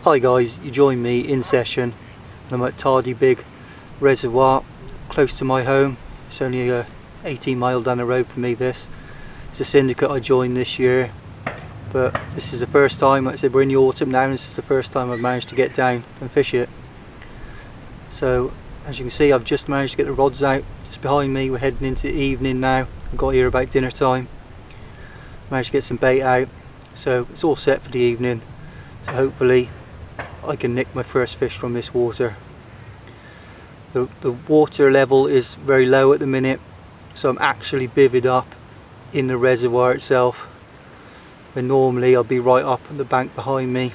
Hi guys, you join me in session. I'm at Tardebigge Reservoir, close to my home. It's only 18 miles down the road from me. This it's a syndicate I joined this year, but this is the first time. Like I said, we're in the autumn now, and this is the first time I've managed to get down and fish it. So as you can see, I've just managed to get the rods out. Just behind me, we're heading into the evening now. I got here about dinner time. Managed to get some bait out, so it's all set for the evening. So hopefully I can nick my first fish from this water. The water level is very low at the minute, so I'm actually bivvied up in the reservoir itself, when normally I'll be right up on the bank behind me.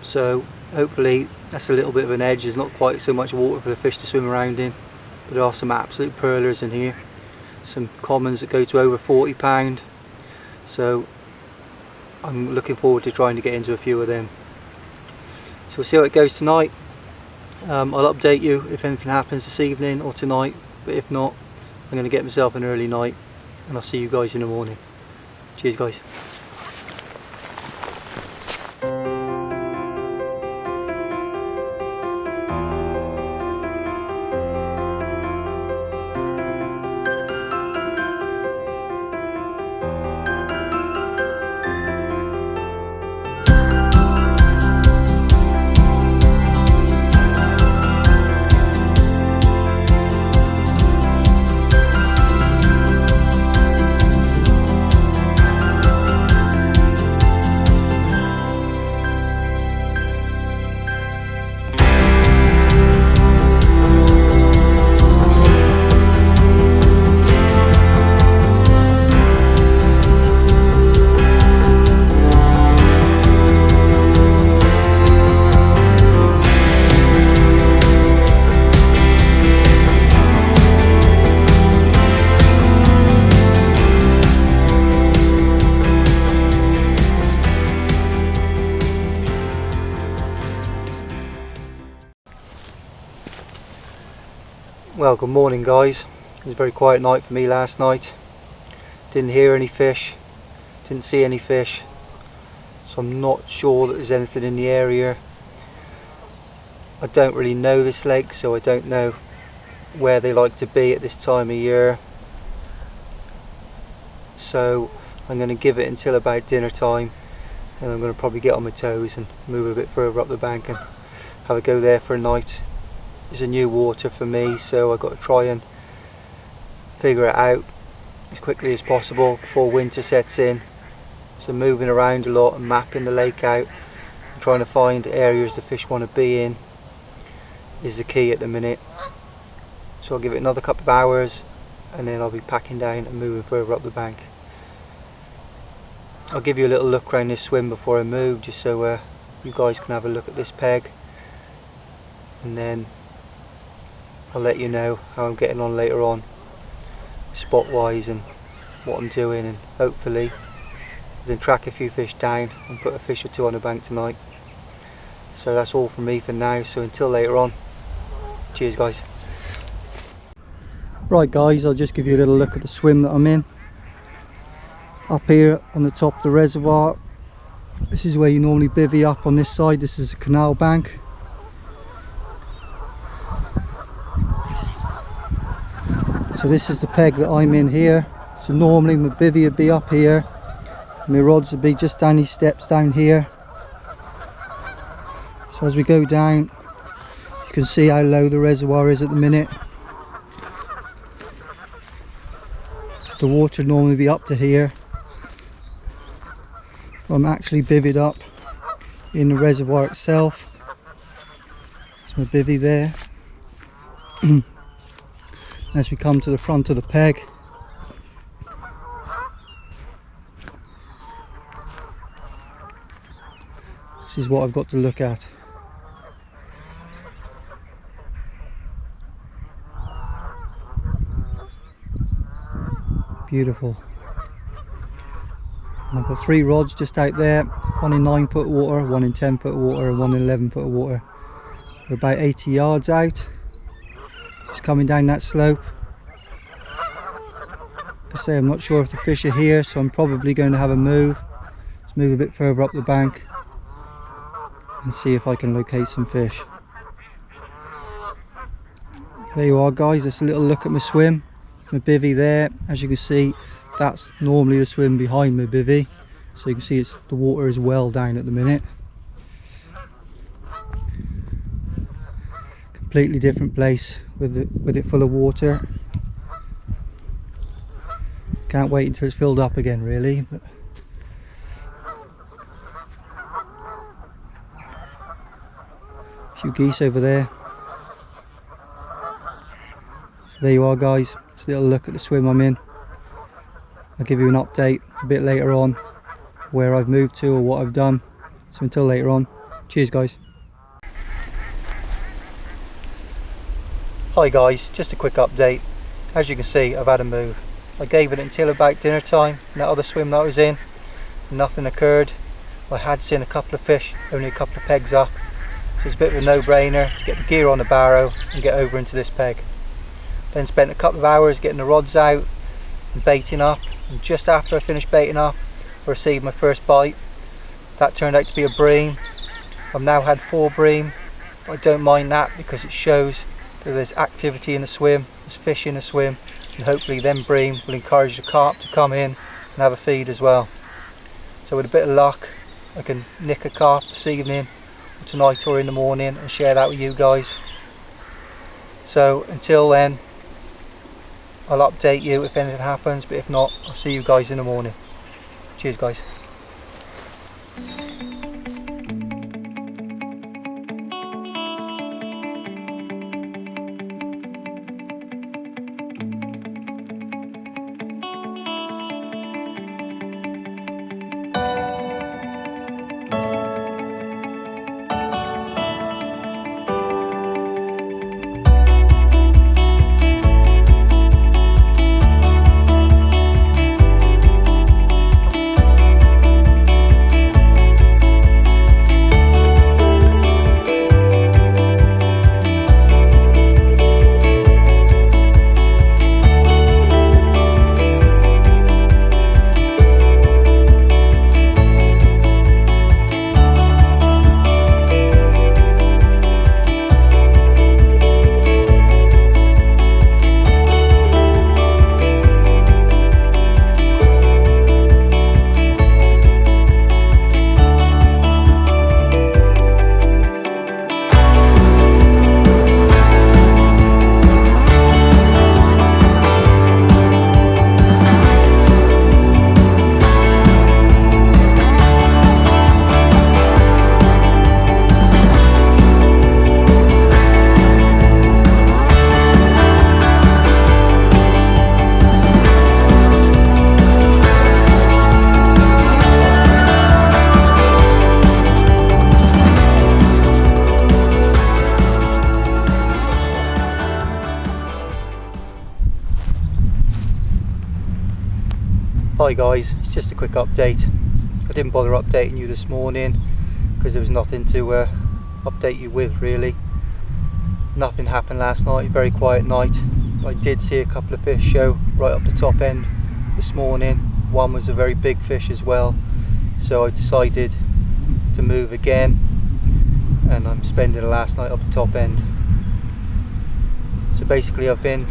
So hopefully that's a little bit of an edge. There's not quite so much water for the fish to swim around in, but there are some absolute pearlers in here, some commons that go to over £40, so I'm looking forward to trying to get into a few of them. So we'll see how it goes tonight. I'll update you if anything happens this evening or tonight, but if not, I'm going to get myself an early night, and I'll see you guys in the morning. Cheers guys. Well, good morning guys. It was a very quiet night for me last night. Didn't hear any fish, didn't see any fish, so I'm not sure that there's anything in the area. I don't really know this lake, so I don't know where they like to be at this time of year. So I'm going to give it until about dinner time, and I'm going to probably get on my toes and move a bit further up the bank and have a go there for a night. It's a new water for me, so I've got to try and figure it out as quickly as possible before winter sets in. So moving around a lot and mapping the lake out and trying to find areas the fish want to be in is the key at the minute. So I'll give it another couple of hours, and then I'll be packing down and moving further up the bank. I'll give you a little look around this swim before I move, just so you guys can have a look at this peg, and then I'll let you know how I'm getting on later on, spot wise, and what I'm doing, and hopefully then track a few fish down and put a fish or two on the bank tonight. So that's all from me for now, so until later on, cheers guys. Right guys, I'll just give you a little look at the swim that I'm in. Up here on the top of the reservoir, this is where you normally bivvy up on this side. This is a canal bank. So this is the peg that I'm in here. So normally my bivvy would be up here, my rods would be just down these steps down here. So as we go down, you can see how low the reservoir is at the minute. So the water would normally be up to here. I'm actually bivvied up in the reservoir itself. That's my bivvy there. As we come to the front of the peg, this is what I've got to look at. Beautiful. And I've got 3 rods just out there, one in 9 foot water, one in 10 foot water, and one in 11 foot water. We're about 80 yards out, just coming down that slope. Like I say, I'm not sure if the fish are here, so I'm probably going to have a move. Let's move a bit further up the bank and see if I can locate some fish. There you are guys, that's a little look at my swim. My bivvy there, as you can see, that's normally the swim behind my bivvy. So you can see the water is well down at the minute. Completely different place with it full of water. Can't wait until it's filled up again really. But a few geese over there. So there you are guys, just a little look at the swim I'm in. I'll give you an update a bit later on where I've moved to or what I've done. So until later on, cheers guys. Hi guys, just a quick update. As you can see, I've had a move. I gave it until about dinner time, and that other swim that I was in, nothing occurred. I had seen a couple of fish, only a couple of pegs up. So it's a bit of a no-brainer to get the gear on the barrow and get over into this peg. Then spent a couple of hours getting the rods out and baiting up, and just after I finished baiting up I received my first bite. That turned out to be a bream. I've now had 4 bream, but I don't mind that because it shows that there's activity in the swim, there's fish in the swim, and hopefully them bream will encourage the carp to come in and have a feed as well. So with a bit of luck I can nick a carp this evening, or tonight or in the morning, and share that with you guys. So until then, I'll update you if anything happens, but if not, I'll see you guys in the morning. Cheers guys. Hi guys, it's just a quick update. I didn't bother updating you this morning because there was nothing to update you with really. Nothing happened last night, very quiet night. I did see a couple of fish show right up the top end this morning. One was a very big fish as well, so I decided to move again, and I'm spending the last night up the top end. So basically I've been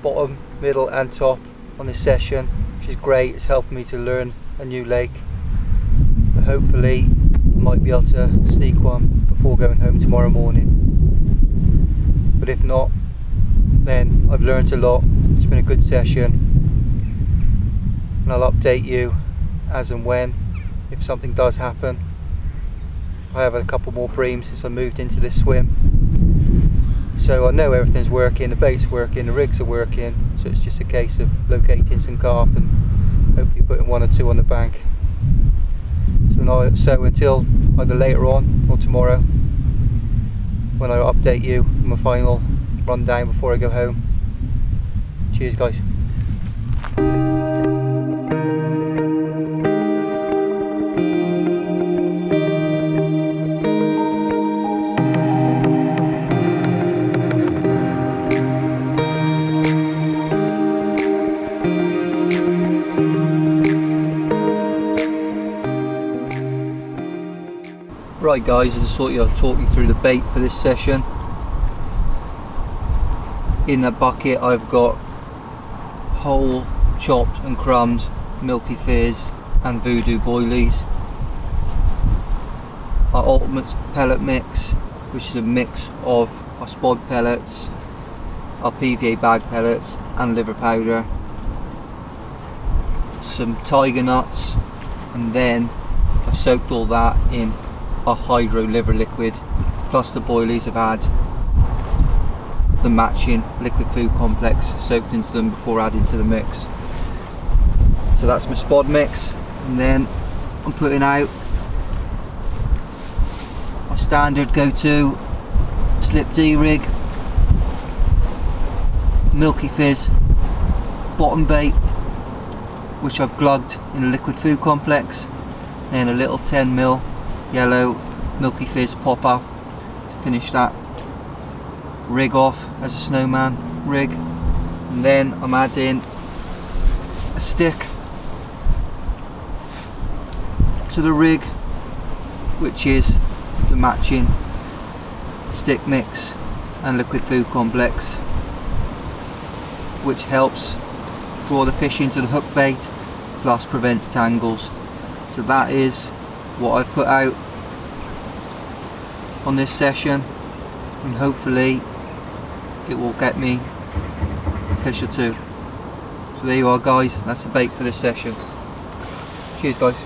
bottom, middle and top on this session, which is great. It's helped me to learn a new lake, but hopefully I might be able to sneak one before going home tomorrow morning. But if not, then I've learned a lot. It's been a good session, and I'll update you as and when if something does happen. I have a couple more breams since I moved into this swim, so I know everything's working, the bait's working, the rigs are working, so it's just a case of locating some carp and hopefully putting 1 or 2 on the bank. So until either later on or tomorrow, when I update you on my final rundown before I go home. Cheers guys. Right guys, I just thought I'd talk you through the bait for this session. In that bucket I've got whole, chopped and crumbed Milky Fizz and Voodoo boilies. Our Ultimates pellet mix, which is a mix of our spod pellets, our PVA bag pellets and liver powder, some tiger nuts, and then I've soaked all that in our hydro liver liquid, plus the boilies have had the matching liquid food complex soaked into them before adding to the mix. So that's my spod mix, and then I'm putting out my standard go-to slip D rig, Milky Fizz bottom bait, which I've glugged in a liquid food complex, and a little 10mm yellow Milky Fizz pop up to finish that rig off as a snowman rig. And then I'm adding a stick to the rig, which is the matching stick mix and liquid food complex, which helps draw the fish into the hook bait plus prevents tangles. So that is what I've put out on this session, and hopefully it will get me a fish or two. So there you are guys, that's the bait for this session. Cheers guys.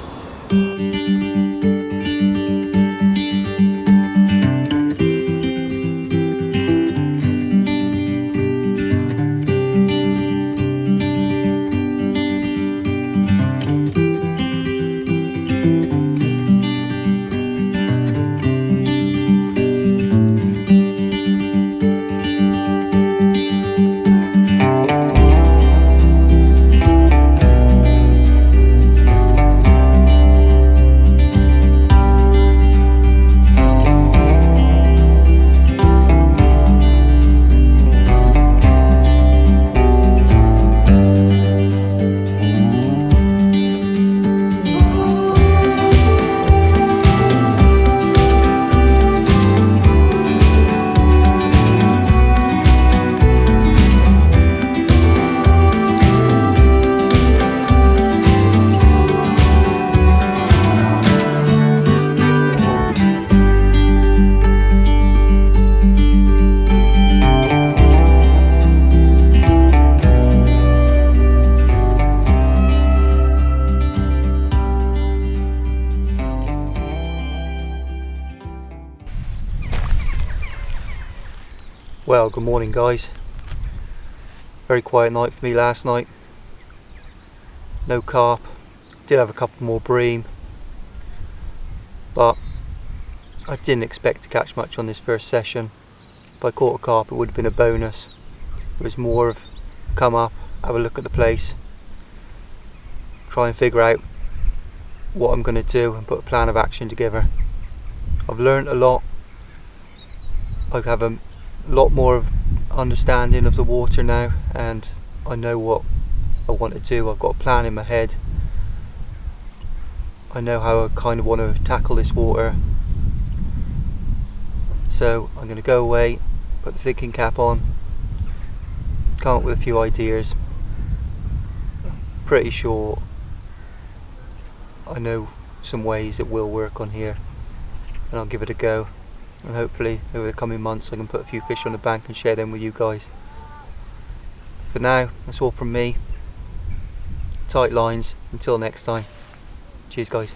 Well, good morning guys. Very quiet night for me last night. No carp. Did have a couple more bream, but I didn't expect to catch much on this first session. If I caught a carp it would have been a bonus. It was more of come up, have a look at the place, try and figure out what I'm going to do and put a plan of action together. I've learned a lot. I have a lot more of understanding of the water now, and I know what I want to do. I've got a plan in my head. I know how I kind of want to tackle this water. So I'm going to go away, put the thinking cap on, come up with a few ideas. Pretty sure I know some ways it will work on here, and I'll give it a go. And hopefully over the coming months I can put a few fish on the bank and share them with you guys. For now, that's all from me. Tight lines. Until next time. Cheers guys.